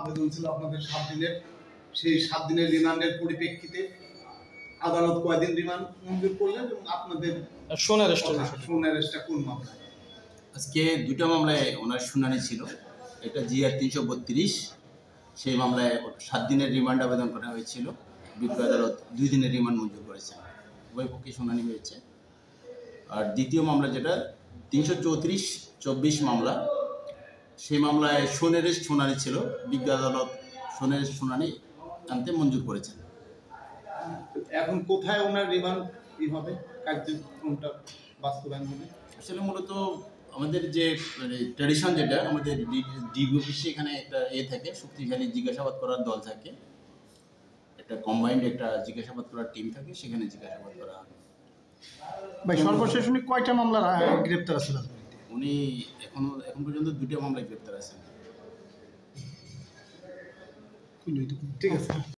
আবেদন ছিল আপনাদের 7 দিনের, সেই 7 দিনের রিমান্ডের পরিপ্রেক্ষিতে আদালত কয়দিন রিমান্ড মঞ্জুর করলেন এবং আপনাদের শুনানিটা কোন মামলায়? আজকে দুটো মামলায় ওনার শুনানি ছিল। একটা জিআর 332, সেই মামলায় 7 দিনের রিমান্ড আবেদন করা হয়েছিল। বিজ্ঞ আদালত 2 দিনের রিমান্ড মঞ্জুর করেছেন, উভয় পক্ষে শুনানি হয়েছে। আর দ্বিতীয় মামলা যেটা 334-24 মামলা, সেই মামলায় সোনেরের শুনানি ছিল। বিজ্ঞ আদালত সোনেরের শুনানি আনতে মঞ্জুর করেছেন। এখন কোথায় ওনার রিমান্ড হবে, কার্যক্রমটা বাস্তবায়ন হবে? আসলে মূলত আমাদের যে ট্র্যাডিশন, যেটা আমাদের ডিবি অফিসে এখানে একটা থাকে, শক্তিশালী জিজ্ঞাসাবাদ করার দল থাকে, একটা কম্বাইন্ড একটা জিজ্ঞাসাবাদ করার টিম থাকে, সেখানে জিজ্ঞাসাবাদ করা হবে। ভাই সর্বশেষ উনি কয়টা মামলা গ্রেপ্তার আছেন? উনি এখন পর্যন্ত 2টা মামলায় গ্রেপ্তার আছেন। ঠিক আছে।